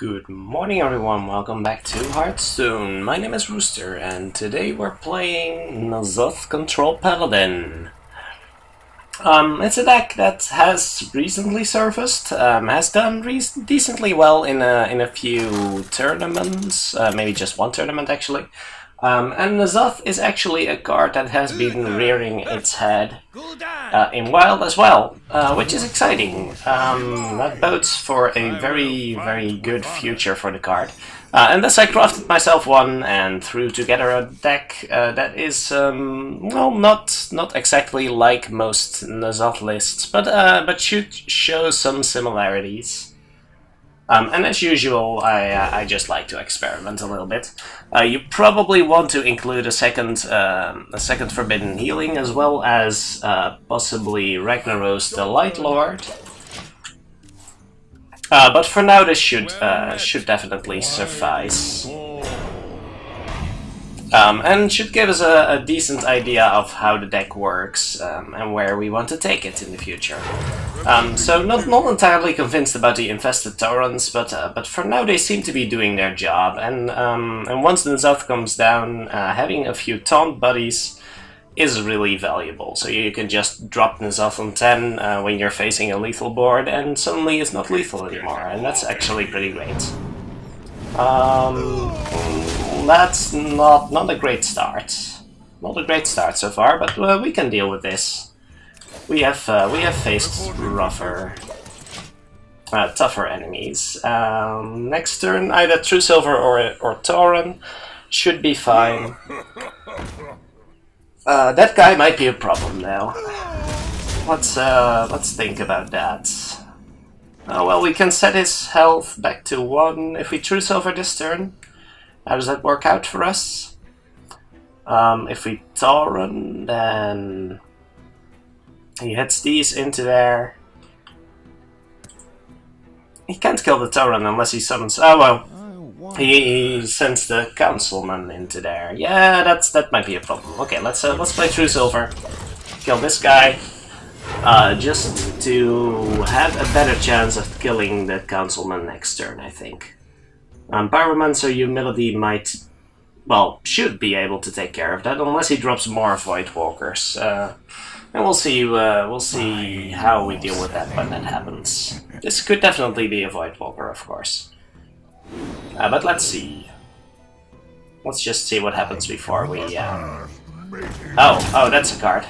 Good morning everyone, welcome back to Hearthstone. My name is Rooster and today we're playing N'Zoth Control Paladin. It's a deck that has recently surfaced, has done decently well in a few tournaments, maybe just one tournament actually. And N'Zoth is actually a card that has been rearing its head in Wild as well, which is exciting. That bodes for a very good future for the card. And thus I crafted myself one and threw together a deck that is, well, not exactly like most N'Zoth lists, but should show some similarities. And as usual, I just like to experiment a little bit. You probably want to include a second Forbidden Healing, as well as possibly Reno Rogue, the Light Lord. But for now, this should definitely suffice. And should give us a decent idea of how the deck works and where we want to take it in the future. So not entirely convinced about the Infested Torrents, but for now they seem to be doing their job. And once the N'Zoth comes down, having a few taunt buddies is really valuable. So you can just drop N'Zoth on 10 when you're facing a lethal board, and suddenly it's not lethal anymore, and that's actually pretty great. That's not a great start. Not a great start so far, but we can deal with this. We have faced tougher enemies. Next turn, either True Silver or Tauren should be fine. That guy might be a problem now. Let's think about that. Well, we can set his health back to 1 if we True Silver this turn. How does that work out for us? If we Tauren, then he hits these into there. He can't kill the Tauren unless he summons... Oh well, he sends the Councilman into there. Yeah, that might be a problem. Okay, let's play True Silver. Kill this guy. Just to have a better chance of killing the Councilman next turn, I think. Pyromancer Humility might, well, should be able to take care of that, unless he drops more Voidwalkers. And we'll see how we deal with that when that happens. This could definitely be a Voidwalker, of course. But let's see. Let's just see what happens before we... Oh, that's a card.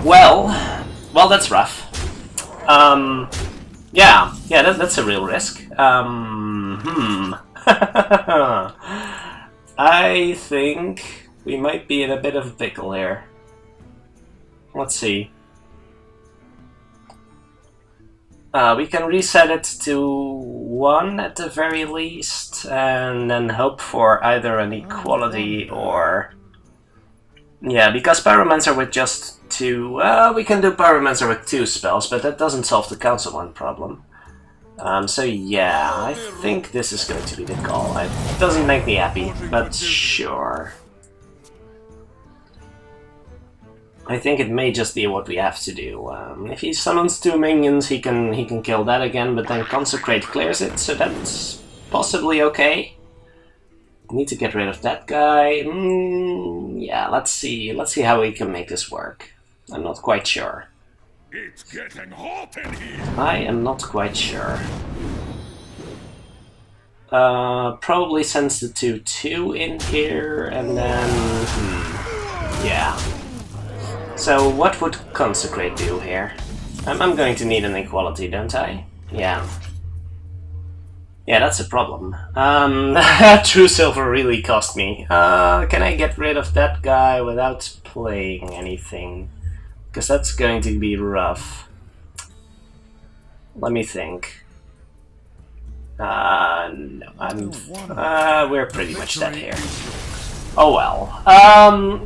Well, that's rough. Yeah, that's a real risk. I think we might be in a bit of a pickle here. Let's see. We can reset it to 1 at the very least, and then hope for either an equality or... Yeah, because Pyromancer with just 2... we can do Pyromancer with 2 spells, but that doesn't solve the Councilman problem. So yeah, I think this is going to be the call. It doesn't make me happy, but sure. I think it may just be what we have to do. If he summons 2 minions, he can kill that again, but then Consecrate clears it, so that's possibly okay. Need to get rid of that guy. Yeah, let's see how we can make this work. I'm not quite sure. It's getting hot in here. I am not quite sure. Probably sends the 2/2 in here, and then... yeah. So what would Consecrate do here? I'm going to need an equality, don't I? Yeah. Yeah, that's a problem. True Silver really cost me. Can I get rid of that guy without playing anything? Because that's going to be rough. Let me think. No, we're pretty much dead here. Oh well.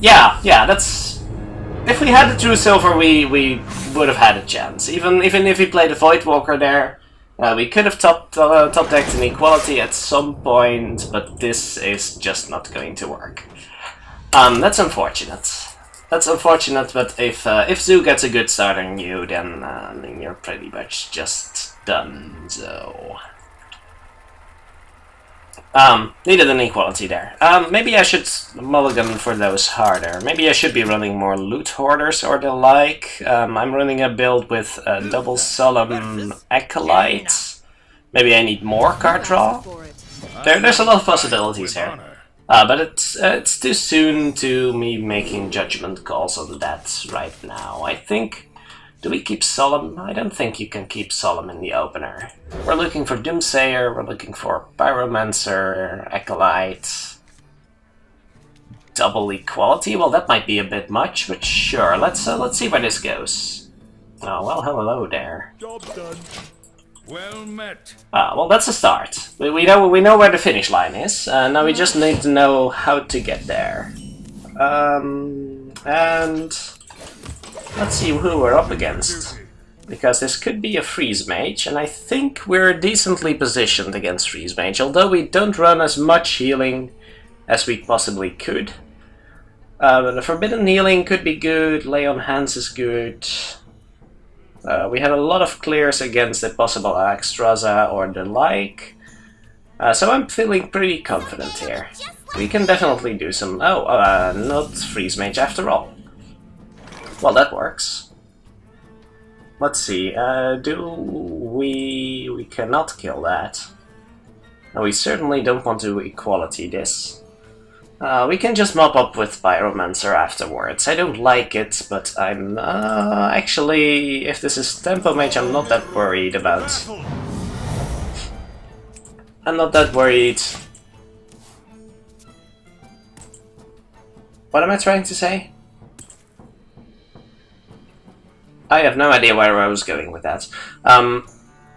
Yeah, that's... If we had the True Silver, we would have had a chance. Even if we played a Voidwalker there, we could have top decked an equality at some point, but this is just not going to work. That's unfortunate. That's unfortunate, but if Zoo gets a good start on you, then you're pretty much just Dunzo. Needed an equality there. Maybe I should mulligan for those harder. Maybe I should be running more loot hoarders or the like. I'm running a build with double solemn acolytes. Maybe I need more card draw. There's a lot of possibilities here. But it's too soon to me making judgment calls on that right now. I think... Do we keep Solemn? I don't think you can keep Solemn in the opener. We're looking for Doomsayer, we're looking for Pyromancer, Acolyte... Double Equality? Well, that might be a bit much, but sure, let's see where this goes. Oh, well, hello there. Job done. Well met. Well, that's a start. We know where the finish line is, now we just need to know how to get there. And... Let's see who we're up against, because this could be a Freeze Mage, and I think we're decently positioned against Freeze Mage, although we don't run as much healing as we possibly could. But the Forbidden Healing could be good, Lay on Hands is good. We have a lot of clears against the possible Axtraza or the like, so I'm feeling pretty confident here. We can definitely do some... not Freeze Mage after all. Well, that works. Let's see, we cannot kill that. No, we certainly don't want to equality this. We can just mop up with Pyromancer afterwards. I don't like it, but I'm... actually, if this is Tempo Mage, I'm not that worried about... I'm not that worried. What am I trying to say? I have no idea where I was going with that.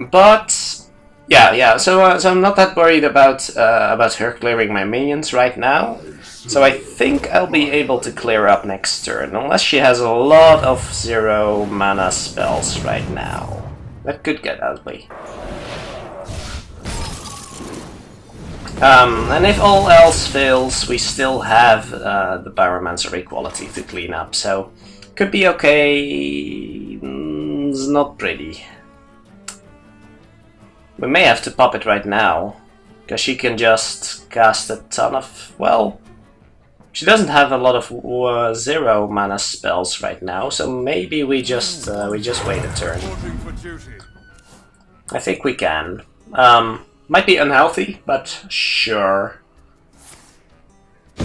But yeah. So I'm not that worried about her clearing my minions right now. So I think I'll be able to clear up next turn, unless she has a lot of 0 mana spells right now. That could get ugly. And if all else fails, we still have the Pyromancer equality to clean up. So. Could be okay, it's not pretty. We may have to pop it right now, because she can just cast a ton of, well, she doesn't have a lot of 0 mana spells right now, so maybe we just wait a turn. I think we can. Might be unhealthy, but sure.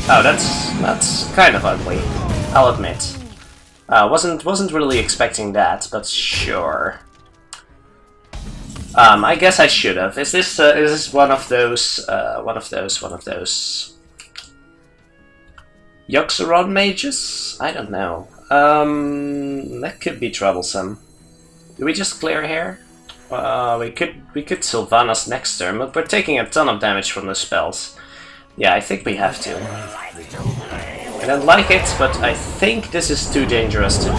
Oh, that's kind of ugly, I'll admit. Wasn't really expecting that, but sure. I guess I should have. Is this one of those Yoxeron mages? I don't know. That could be troublesome. Do we just clear here? We could Sylvanas next turn, but we're taking a ton of damage from the spells. Yeah, I think we have to. I don't like it, but I think this is too dangerous to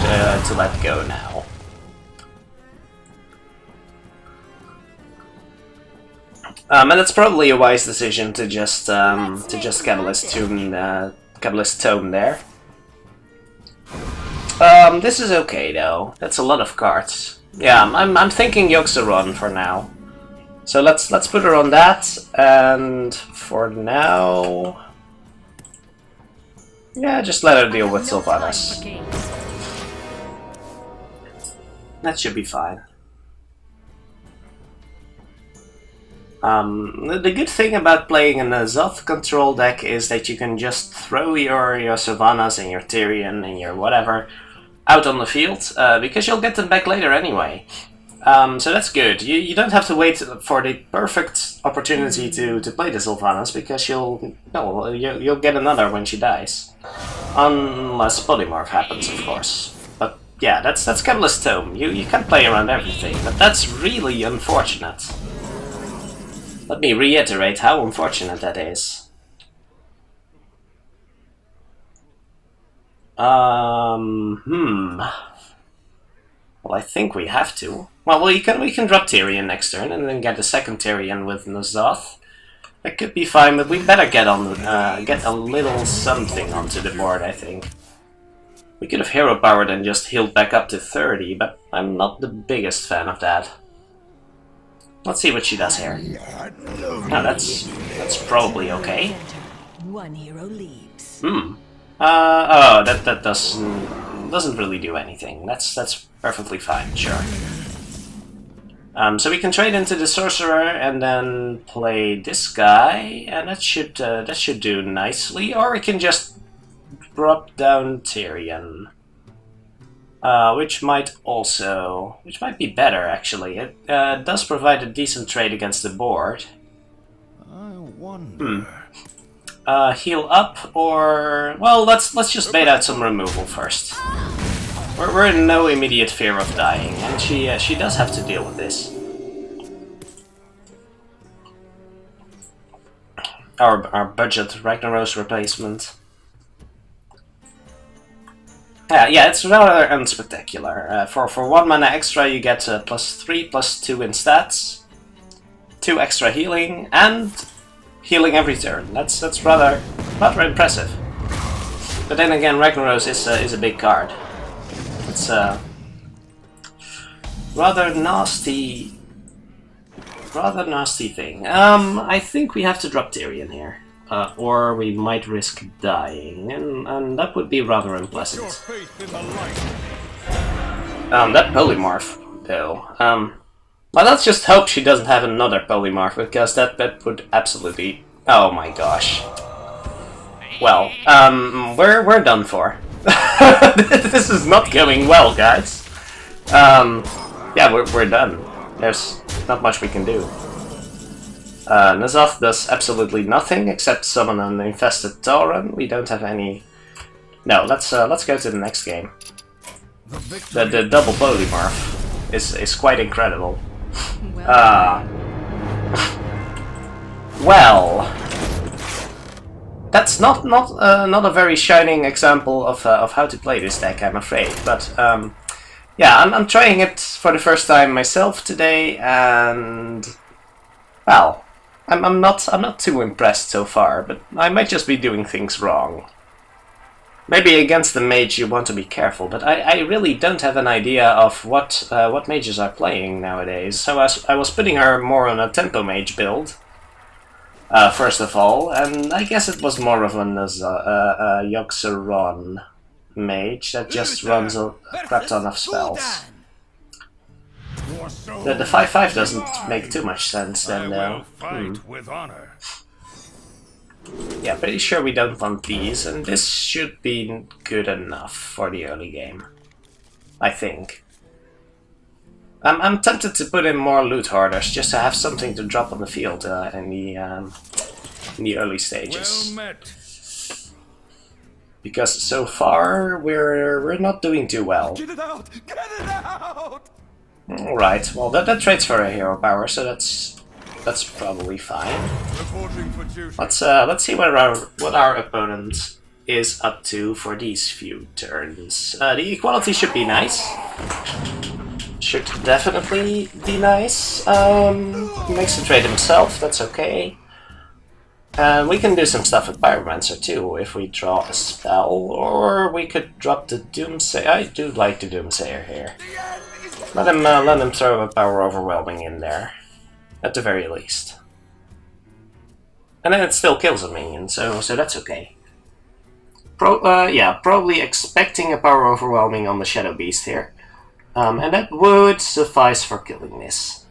let go now. And it's probably a wise decision to just Cabalist Tome there. This is okay though. That's a lot of cards. Yeah, I'm thinking Yoxeron for now. So let's put her on that, and for now, yeah, just let her deal with Sylvanas. That should be fine. The good thing about playing in a Zoth control deck is that you can just throw your Sylvanas and your Tyrion and your whatever out on the field, because you'll get them back later anyway. So that's good. You don't have to wait for the perfect opportunity to play the Sylvanas, because you'll get another when she dies. Unless Polymorph happens, of course. But yeah, that's Cabalist Tome. You can play around everything, but that's really unfortunate. Let me reiterate how unfortunate that is. Well, I think we have to. Well, we can drop Tyrion next turn and then get a second Tyrion with N'Zoth. That could be fine, but we better get a little something onto the board, I think. We could have hero powered and just healed back up to 30, but I'm not the biggest fan of that. Let's see what she does here. No, that's probably okay. One hero leaves. Oh, that doesn't really do anything. That's perfectly fine, sure. So we can trade into the sorcerer and then play this guy, and that should do nicely. Or we can just drop down Tyrion, which might be better actually. It does provide a decent trade against the board. I wonder. Heal up, or well, let's just bait out some removal first. We're in no immediate fear of dying, and she does have to deal with this. Our budget Reno Rogue replacement. Yeah, it's rather unspectacular. For 1 mana extra, you get +3, +2 in stats, 2 extra healing, and healing every turn. That's rather impressive. But then again, Reno Rogue is a big card. It's a rather nasty thing. I think we have to drop Tyrion here, or we might risk dying, and that would be rather unpleasant. That polymorph, though. Well, let's just hope she doesn't have another polymorph, because that would absolutely. Oh my gosh. Well, we're done for. This is not going well, guys. Yeah, we're done. There's not much we can do. N'Zoth does absolutely nothing except summon an infested Tauren. We don't have any. No, let's go to the next game. The double polymorph is quite incredible. Well, that's not a very shining example of how to play this deck, I'm afraid. But yeah, I'm trying it for the first time myself today, and well, I'm not too impressed so far. But I might just be doing things wrong. Maybe against the mage you want to be careful, but I really don't have an idea of what mages are playing nowadays. So I was putting her more on a tempo mage build, first of all, and I guess it was more of a Yogg-Saron mage that just runs a crap ton of spells. The 5/5 doesn't make too much sense then, though. Yeah, pretty sure we don't want these, and this should be good enough for the early game, I think. I'm tempted to put in more loot hoarders just to have something to drop on the field in the early stages. Well met. Because so far we're not doing too well. Get it out! Get it out! All right. Well, that trades for a hero power, so that's probably fine. Let's see what our opponent is up to for these few turns. The equality should be nice. Should definitely be nice. He makes the trade himself. That's okay. We can do some stuff with Pyromancer too if we draw a spell, or we could drop the Doomsayer. I do like the Doomsayer here. Let him throw a Power Overwhelming in there, at the very least. And then it still kills a minion, so that's okay. Yeah, probably expecting a Power Overwhelming on the Shadow Beast here. And that would suffice for killing this.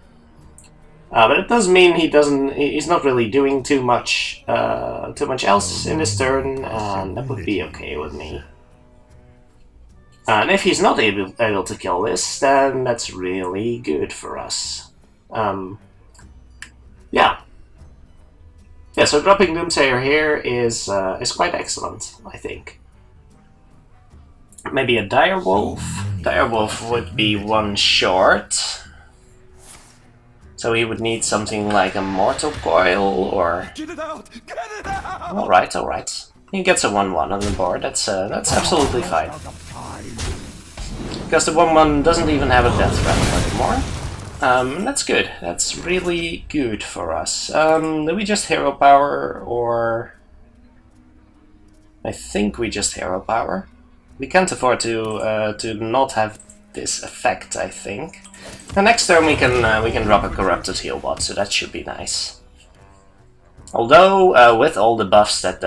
But it does mean he's not really doing too much else in this turn, and that would be okay with me. And if he's not able to kill this, then that's really good for us. Yeah. Yeah, so dropping Doomsayer here is quite excellent, I think. Maybe a Direwolf. Direwolf would be one short. So he would need something like a Mortal Coil, or... Get it out! Get it out! Alright, alright. He gets a 1/1 on the board, that's absolutely fine. Because the 1/1 doesn't even have a death threat anymore. That's good. That's really good for us. Do we just Hero Power, or... I think we just Hero Power. We can't afford to not have this effect, I think. The next turn we can drop a corrupted heal bot, so that should be nice. Although with all the buffs that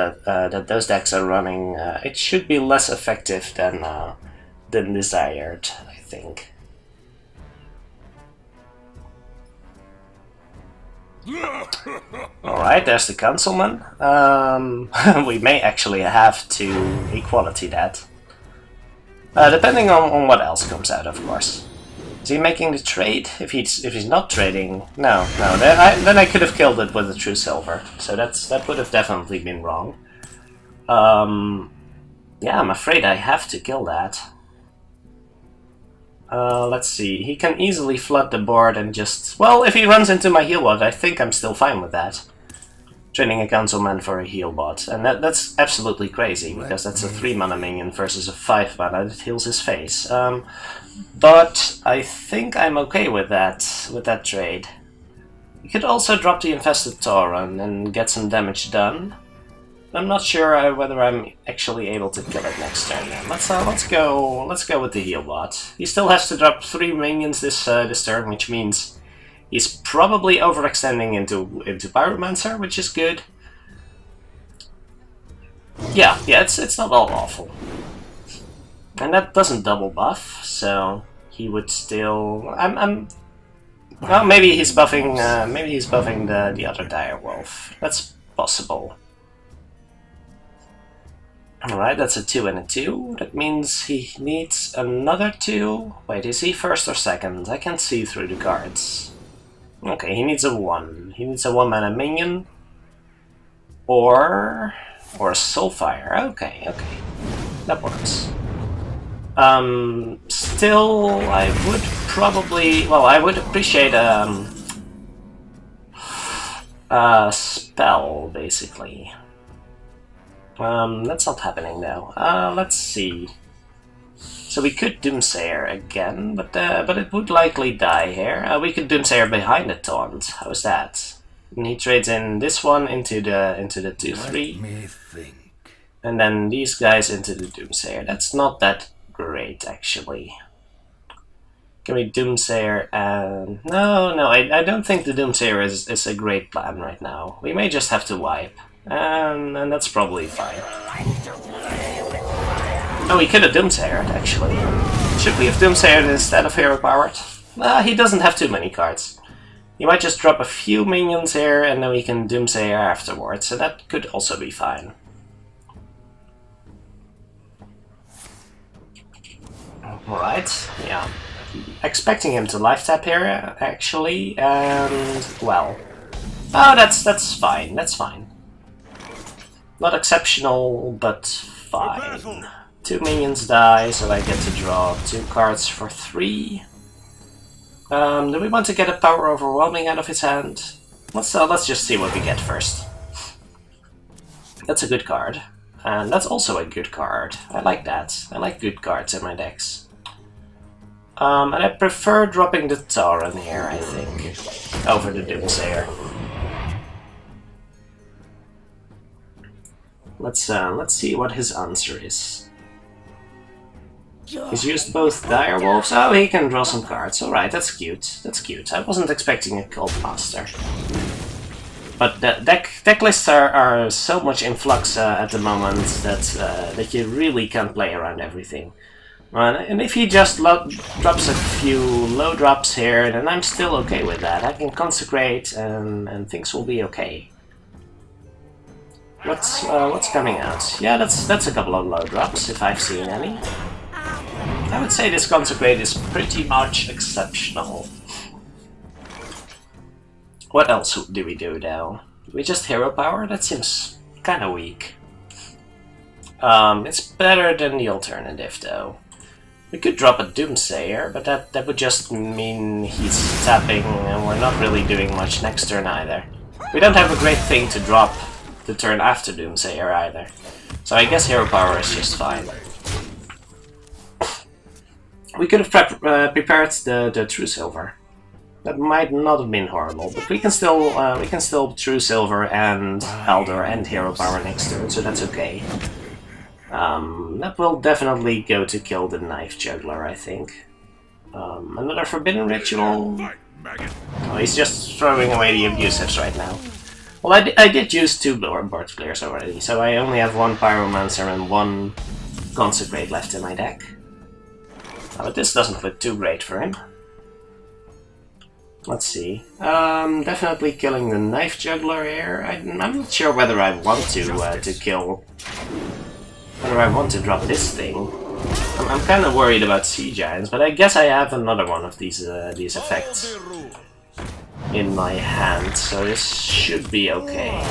those decks are running, it should be less effective than desired, I think. Alright, there's the councilman. We may actually have to equality that. Depending on what else comes out, of course. Is he making the trade? If he's not trading, no. Then I could have killed it with a true silver. So that would have definitely been wrong. Yeah, I'm afraid I have to kill that. Let's see. He can easily flood the board and just... Well, if he runs into my heal bot, I think I'm still fine with that. Trading a councilman for a heal bot. And that's absolutely crazy, because that's a 3-mana minion versus a 5-mana that heals his face. But I think I'm okay with that trade. You could also drop the Infested Tauren and get some damage done. I'm not sure whether I'm actually able to kill it next turn. Let's go with the heal bot. He still has to drop 3 minions this turn, which means he's probably overextending into Pyromancer, which is good. Yeah, it's not all awful. And that doesn't double buff, so he would still... Well, maybe he's buffing the other direwolf. That's possible. Alright, that's a 2 and a 2. That means he needs another 2. Wait, is he first or second? I can't see through the cards. Okay, he needs a 1. He needs a 1-mana minion. Or a Soulfire. Okay. That works. Still, I would probably... Well, I would appreciate a spell, basically. That's not happening though. Let's see. So we could Doomsayer again, but it would likely die here. We could Doomsayer behind the taunt. How's that? And he trades in this one into the 2/3, and then these guys into the Doomsayer. That's not that great, actually. Can we Doomsayer and... No, I don't think the Doomsayer is a great plan right now. We may just have to wipe. And that's probably fine. Oh, we could have Doomsayered, actually. Should we have Doomsayered instead of Hero Powered? He doesn't have too many cards. He might just drop a few minions here, and then we can Doomsayer afterwards, so that could also be fine. Alright, yeah. Expecting him to life tap here, actually, and... well... Oh, that's fine, that's fine. Not exceptional, but fine. 2 minions die, so I get to draw 2 cards for 3. Do we want to get a Power Overwhelming out of his hand? Let's just see what we get first. That's a good card. And that's also a good card. I like that. I like good cards in my decks. And I prefer dropping the Tauren here, I think, over the Doomsayer. Let's see what his answer is. He's used both direwolves. Oh, he can draw some cards. Alright, that's cute. That's cute. I wasn't expecting a Cult Master. But the deck lists are so much in flux at the moment that you really can't play around everything. And if he just drops a few low drops here, then I'm still okay with that. I can consecrate and things will be okay. What's coming out? Yeah, that's a couple of low drops, if I've seen any. I would say this Consecrate is pretty much exceptional. What else do we do, though? Do we just Hero Power? That seems kinda weak. It's better than the alternative, though. We could drop a Doomsayer, but that would just mean he's tapping, and we're not really doing much next turn either. We don't have a great thing to drop the turn after Doomsayer either. So I guess Hero Power is just fine. We could have prepared the True Silver. That might not have been horrible, but we can still True Silver and Elder and Hero Power next turn, so that's okay. That will definitely go to kill the Knife Juggler, I think. Another forbidden ritual. Oh, he's just throwing away the abusives right now. Well, I did use 2 board clears already, so I only have 1 Pyromancer and 1 Consecrate left in my deck. But this doesn't look too great for him. Let's see. Definitely killing the Knife Juggler here. I'm not sure whether I want to kill... Whether I want to drop this thing. I'm kind of worried about Sea Giants, but I guess I have another one of these effects in my hand, so this should be okay.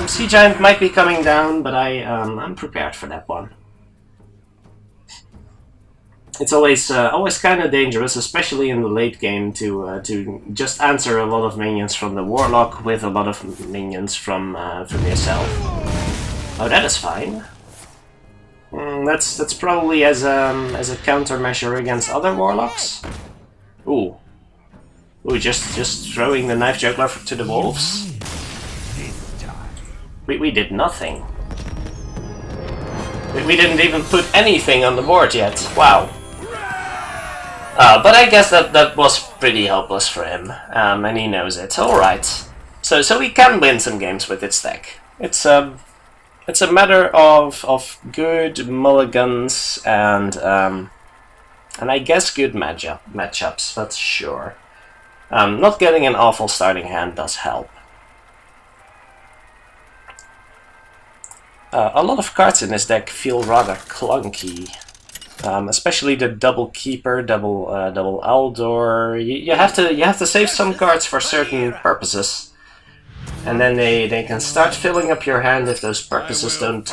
Sea Giant might be coming down, but I'm prepared for that one. It's always kind of dangerous, especially in the late game, to just answer a lot of minions from the Warlock with a lot of minions from yourself. Oh, that is fine. That's probably as a countermeasure against other Warlocks. Ooh, just throwing the Knife Juggler to the wolves. We did nothing. We didn't even put anything on the board yet. Wow. But I guess that was pretty helpless for him, and he knows it. Alright. So we can win some games with its deck. It's a matter of good mulligans and I guess good matchups, that's sure. Not getting an awful starting hand does help. A lot of cards in this deck feel rather clunky. Especially the double keeper, double Aldor. You have to save some cards for certain purposes, and then they can start filling up your hand if those purposes don't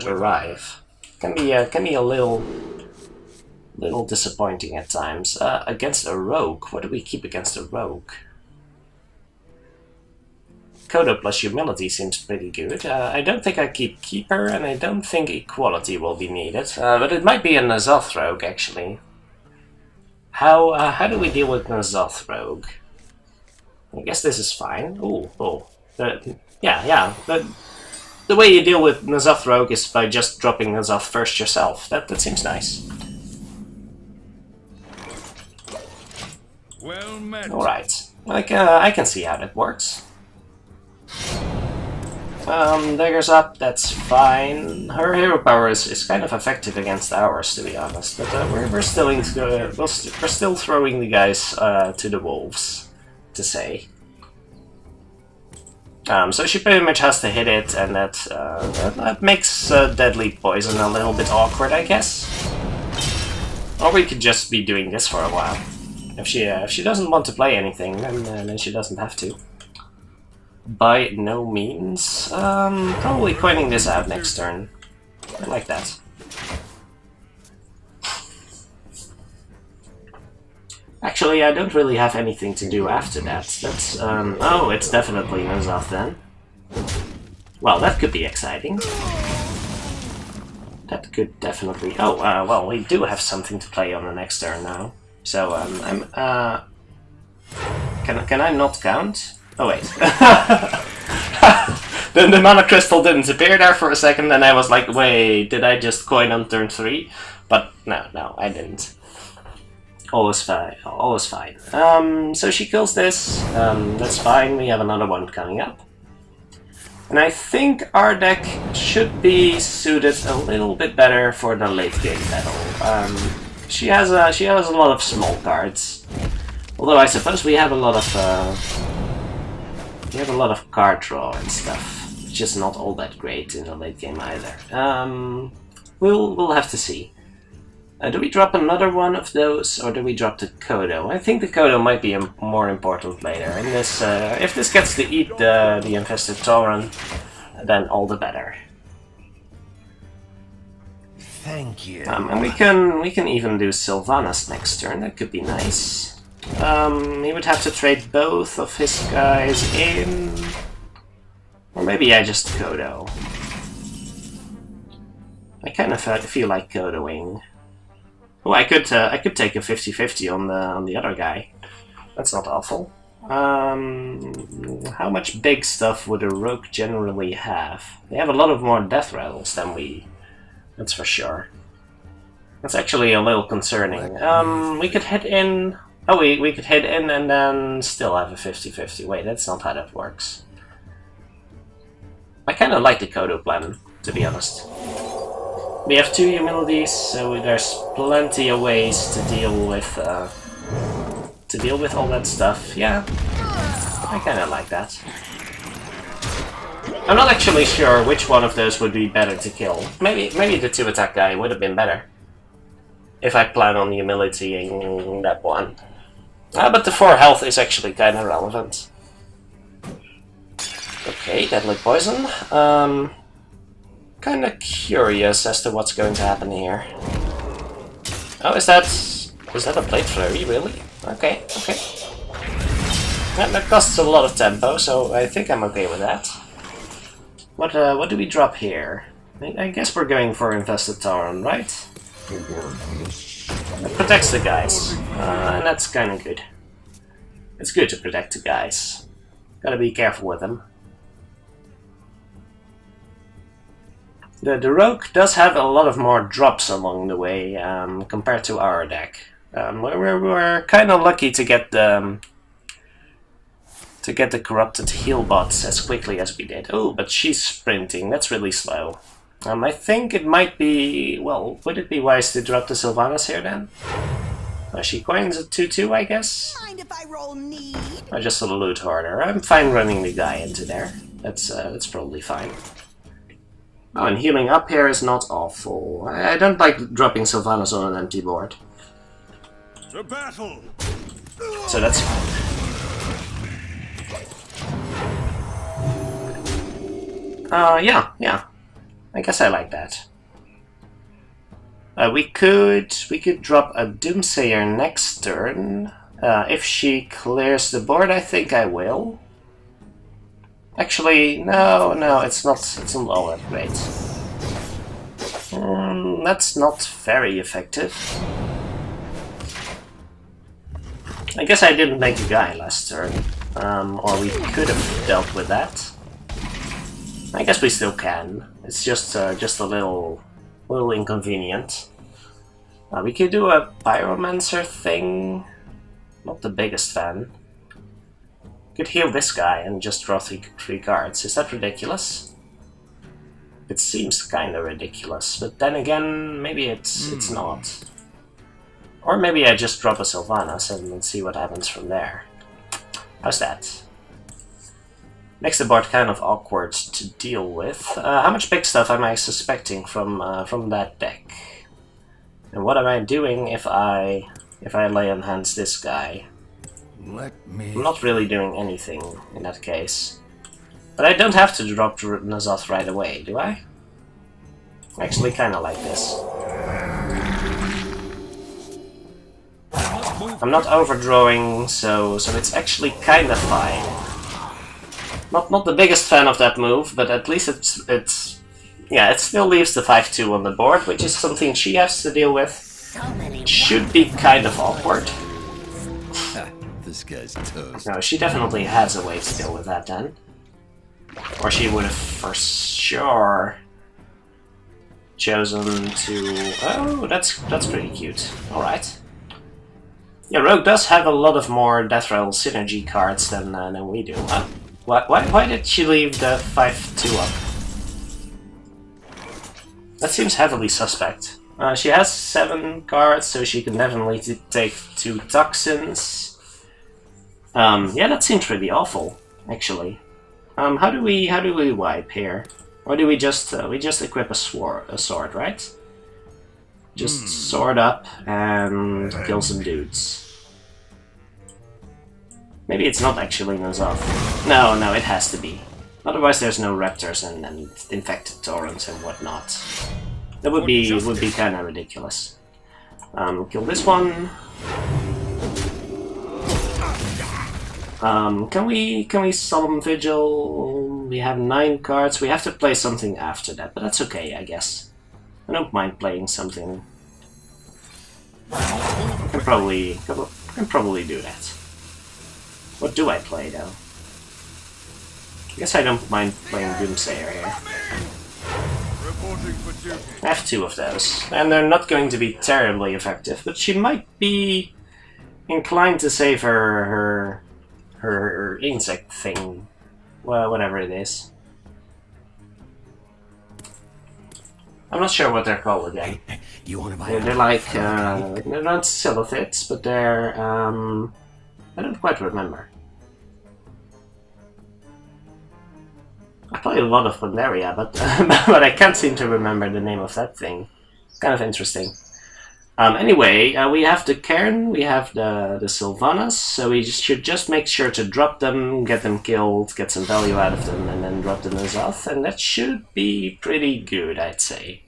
arrive. Can be a little disappointing at times. Against a rogue, what do we keep against a rogue? Kodo plus Humility seems pretty good. I don't think I keep Keeper, and I don't think Equality will be needed. But it might be a N'Zoth Rogue, actually. How do we deal with N'Zoth Rogue? I guess this is fine. Ooh. Yeah. The way you deal with N'Zoth Rogue is by just dropping N'Zoth first yourself. That seems nice. Well met. Alright. I can see how that works. Daggers up, that's fine. Her hero power is kind of effective against ours, to be honest. But we're still throwing the guys to the wolves, to say. So she pretty much has to hit it, and that makes deadly poison a little bit awkward, I guess. Or we could just be doing this for a while. If she doesn't want to play anything, then she doesn't have to. By no means. Probably coining this out next turn. I like that. Actually, I don't really have anything to do after that. That's, oh, it's definitely N'Zoth then. Well, that could be exciting. That could definitely... Oh, well, we do have something to play on the next turn now. So, Can I not count? Oh, wait. The mana crystal didn't appear there for a second, and I was like, wait, did I just coin on turn 3? But no, I didn't. Always fine. So she kills this. That's fine, we have another one coming up. And I think our deck should be suited a little bit better for the late game battle. She has a lot of small cards. Although I suppose we have a lot of card draw and stuff, which is not all that great in the late game either. We'll have to see. Do we drop another one of those, or do we drop the Kodo? I think the Kodo might be more important later. And this, if this gets to eat the infested Tauren, then all the better. Thank you. And we can even do Sylvanas next turn. That could be nice. He would have to trade both of his guys in, or maybe I just Kodo. I kind of feel like Kodoing. Oh, I could take a 50-50 on the other guy. That's not awful. How much big stuff would a rogue generally have? They have a lot of more death rattles than we. That's for sure. That's actually a little concerning. We could hit in... Oh, we could hit in and then still have a 50-50. Wait, that's not how that works. I kind of like the Kodo plan, to be honest. We have 2 humilities, so there's plenty of ways to deal with all that stuff. Yeah, I kind of like that. I'm not actually sure which one of those would be better to kill. Maybe the 2-attack guy would have been better if I plan on humilitying that one. But the 4 health is actually kind of relevant. Okay, deadly poison. Kind of curious as to what's going to happen here. Oh, is that a Blade Flurry, really? Okay, okay. That costs a lot of tempo, so I think I'm okay with that. What do we drop here? I guess we're going for Infested Tauren, right? It protects the guys, and that's kind of good. It's good to protect the guys. Gotta be careful with them. The Rogue does have a lot of more drops along the way compared to our deck. We're kind of lucky to get the corrupted heal bots as quickly as we did. Oh, but she's sprinting. That's really slow. I think it might be... Well, would it be wise to drop the Sylvanas here then? She coins a 2-2, I guess? Mind if I roll need? Or just a loot hoarder. I'm fine running the guy into there. That's probably fine. Oh, and healing up here is not awful. I don't like dropping Sylvanas on an empty board. To battle. So that's fine. Yeah. I guess I like that. We could drop a Doomsayer next turn. If she clears the board, I think I will. Actually, no, it's not all that great. That's not very effective. I guess I didn't make a guy last turn, or we could have dealt with that. I guess we still can. It's just a little inconvenient. We could do a Pyromancer thing. Not the biggest fan. Could heal this guy and just draw three cards. Is that ridiculous? It seems kind of ridiculous, but then again, maybe it's not. Or maybe I just drop a Sylvanas and see what happens from there. How's that? Makes the board kind of awkward to deal with. How much big stuff am I suspecting from that deck? And what am I doing if I lay on hands this guy? I'm not really doing anything in that case. But I don't have to drop N'Zoth right away, do I? I actually kind of like this. I'm not overdrawing, so it's actually kind of fine. Not the biggest fan of that move, but at least it still leaves the 5-2 on the board, which is something she has to deal with. It should be kind of awkward. This guy's toast. No, she definitely has a way to deal with that then. Or she would have for sure chosen to... Oh, that's pretty cute. Alright. Yeah, Rogue does have a lot of more Death Rattle synergy cards than we do. Why did she leave the 5-2 up? That seems heavily suspect. She has 7 cards, so she can definitely take 2 Toxins. Yeah, that seems pretty awful, actually. How do we wipe here? Or do we just equip a sword, right? Just sword up and kill some dudes. Maybe it's not actually N'Zoth. No, it has to be. Otherwise there's no Raptors and infected Taurens and whatnot. That would be kind of ridiculous. Kill this one. Can we Solemn Vigil? We have 9 cards. We have to play something after that, but that's okay, I guess. I don't mind playing something. Can probably do that. What do I play though? I guess I don't mind playing Doomsayer here. Reporting for duty. I have 2 of those, and they're not going to be terribly effective, but she might be inclined to save her insect thing, well, whatever it is. I'm not sure what they're called again. You want to buy They're like, they're not silophytes, but they're, I don't quite remember. I play a lot of Pandaria, but but I can't seem to remember the name of that thing. It's kind of interesting. Anyway, we have the Cairn, we have the Sylvanas, so we should just make sure to drop them, get them killed, get some value out of them, and then drop them as off, and that should be pretty good, I'd say.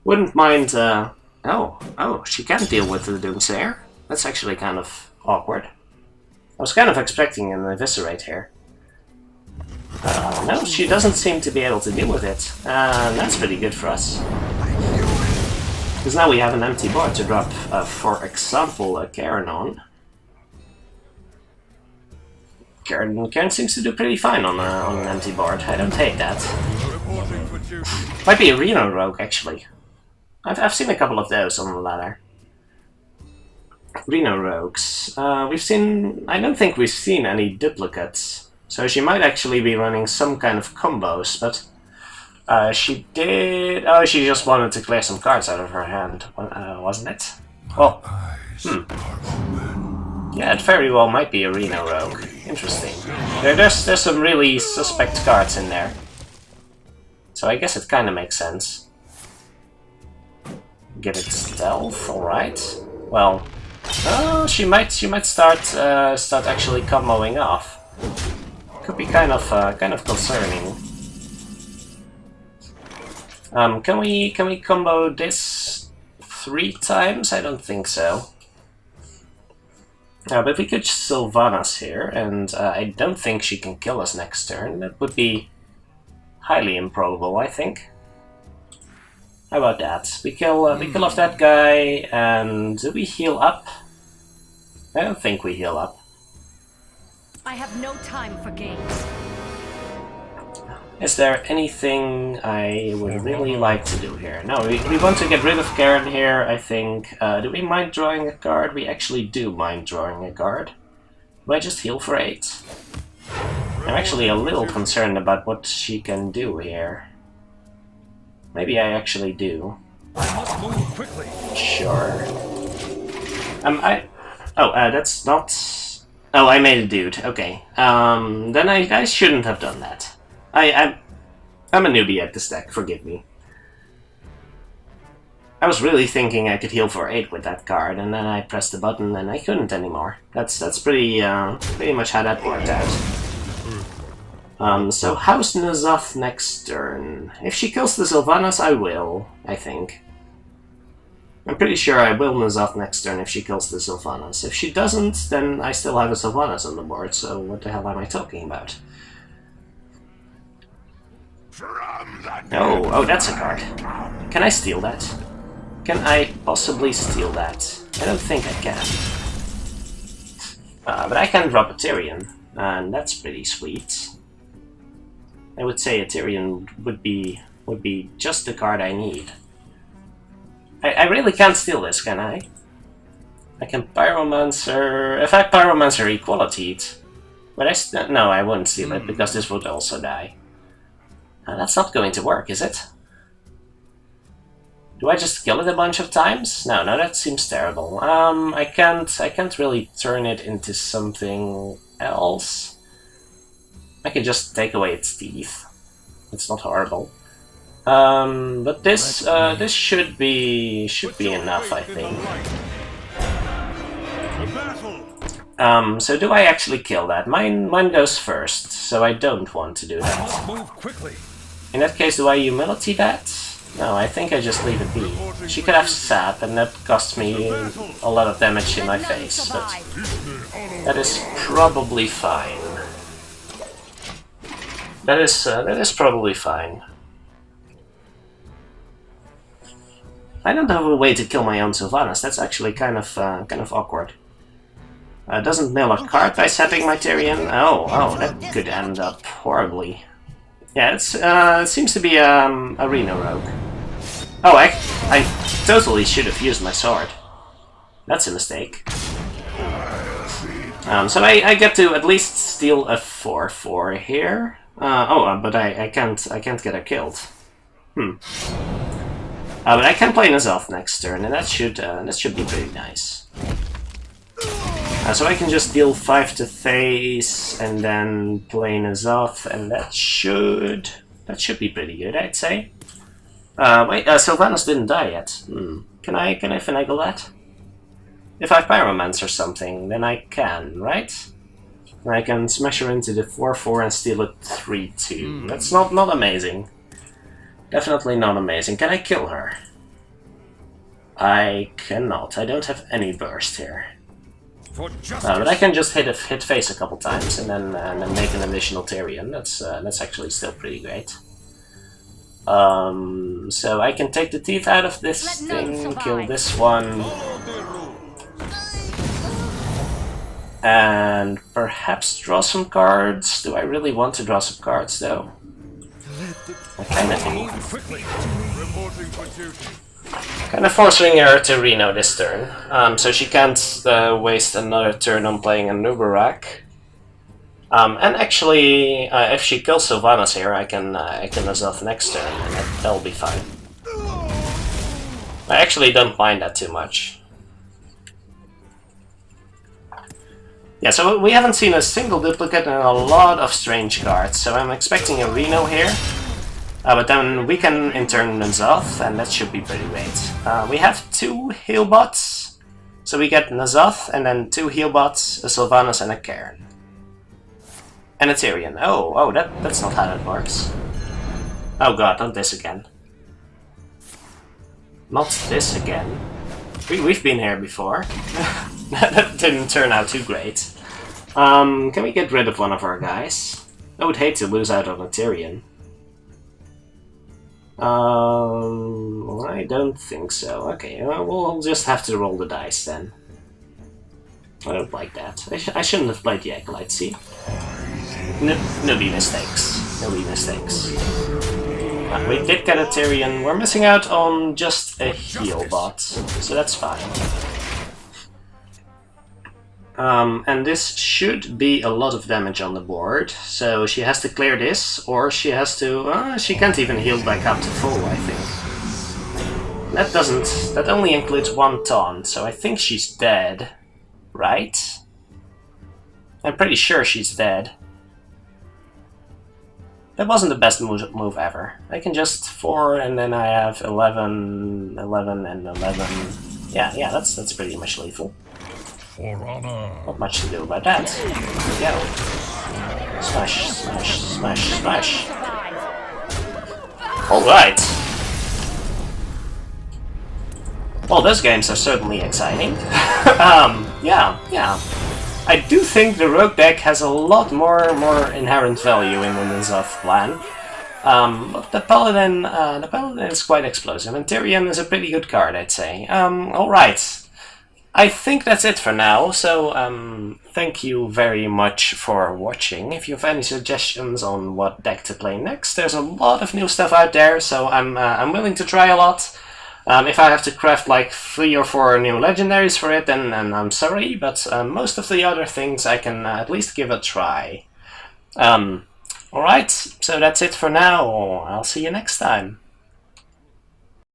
Wouldn't mind, oh, she can deal with the Doomsayer. That's actually kind of awkward. I was kind of expecting an Eviscerate here. No, she doesn't seem to be able to deal with it. That's pretty good for us. Because now we have an empty board to drop, for example, a Cairn on. Cairn seems to do pretty fine on an empty board. I don't hate that. Might be a Reno Rogue, actually. I've seen a couple of those on the ladder. Reno Rogues. I don't think we've seen any duplicates. So she might actually be running some kind of combos, but she did... Oh, she just wanted to clear some cards out of her hand, wasn't it? Well, yeah, it very well might be a Reno Rogue. Interesting. There's some really suspect cards in there. So I guess it kind of makes sense. Get it stealth, alright. Well, oh, she might start actually comboing off. Could be kind of concerning. Can we combo this 3 times? I don't think so. But we could Sylvanas here, and I don't think she can kill us next turn. That would be highly improbable, I think. How about that? We kill off that guy, and do we heal up? I don't think we heal up. I have no time for games. Is there anything I would really like to do here? No, we want to get rid of Cairn here, I think. Do we mind drawing a card? We actually do mind drawing a card. Do I just heal for 8? I'm actually a little concerned about what she can do here. Maybe I actually do. I must move quickly. Sure. That's not... Oh, I made a dude. Okay. Then I shouldn't have done that. I'm a newbie at this deck, forgive me. I was really thinking I could heal for 8 with that card, and then I pressed the button and I couldn't anymore. That's pretty much how that worked out. So how's N'Zoth next turn? If she kills the Sylvanas, I will, I think. I'm pretty sure I will N'Zoth next turn if she kills the Sylvanas. If she doesn't, then I still have a Sylvanas on the board, so what the hell am I talking about? Oh, that's a card. Can I steal that? Can I possibly steal that? I don't think I can. But I can drop a Tyrion, and that's pretty sweet. I would say a Tyrion would be just the card I need. I really can't steal this, can I? I can Pyromancer... If I Pyromancer Equality it... But no, I wouldn't steal it, because this would also die. That's not going to work, is it? Do I just kill it a bunch of times? No, that seems terrible. I can't really turn it into something else. I can just take away its teeth. It's not horrible. But this should be enough, I think. So do I actually kill that? Mine goes first, so I don't want to do that. Move quickly. In that case, do I humility that? No, I think I just leave it be. She could have sap, and that costs me a lot of damage in my face, but that is probably fine. That is probably fine. I don't have a way to kill my own Sylvanas. That's actually kind of awkward. Doesn't mill a card by sapping my Tyrion? Oh, that could end up horribly. Yeah, it seems to be a Reno Rogue. Oh, I totally should have used my sword. That's a mistake. So I get to at least steal a 4/4 here. But I can't get her killed. But I can play N'Zoth next turn, and that should be pretty nice. So I can just deal 5 to face, and then play N'Zoth, and that should be pretty good, I'd say. Wait, Sylvanas didn't die yet. Can I finagle that? If I Pyromancer or something, then I can, right? And I can smash her into the 4/4 and steal a 3/2. That's not amazing. Definitely not amazing. Can I kill her? I cannot. I don't have any burst here. But I can just hit face a couple times and then make an additional Tyrion. That's actually still pretty great. So I can take the teeth out of this thing, kill this one, and perhaps draw some cards. Do I really want to draw some cards though? I kind of do. Kind of forcing her to Reno this turn, so she can't waste another turn on playing a Nubarak. And actually, if she kills Sylvanas here, I can N'Zoth next turn, and that'll be fine. I actually don't mind that too much. Yeah, so we haven't seen a single duplicate and a lot of strange cards, so I'm expecting a Reno here. But then we can in turn N'Zoth, and that should be pretty great. We have 2 heal bots, so we get N'Zoth, and then 2 heal bots, a Sylvanas and a Cairn. And a Tyrion. Oh, that's not how that works. Oh god, not this again. Not this again. We've been here before. That didn't turn out too great. Can we get rid of one of our guys? I would hate to lose out on a Tyrion. I don't think so. Okay, we'll just have to roll the dice then. I don't like that. I shouldn't have played the Acolyte, see? Newbie mistakes. Newbie mistakes. We did get a Tyrion. We're missing out on just a heal bot, so that's fine. And this should be a lot of damage on the board, so she has to clear this, or she has to... she can't even heal back up to full, I think. That only includes 1 taunt, so I think she's dead, right? I'm pretty sure she's dead. That wasn't the best move ever. I can just 4, and then I have 11, 11, and 11. Yeah, that's pretty much lethal. Not much to do about that. There we go. Smash, smash, smash, smash. Alright. Well, those games are certainly exciting. Yeah. I do think the Rogue deck has a lot more inherent value in the N'Zoth plan. But the Paladin is quite explosive, and Tyrion is a pretty good card, I'd say. Alright. I think that's it for now, so thank you very much for watching. If you have any suggestions on what deck to play next, there's a lot of new stuff out there, so I'm willing to try a lot. If I have to craft like 3 or 4 new legendaries for it, then I'm sorry, but most of the other things I can at least give a try. Alright, so that's it for now. I'll see you next time.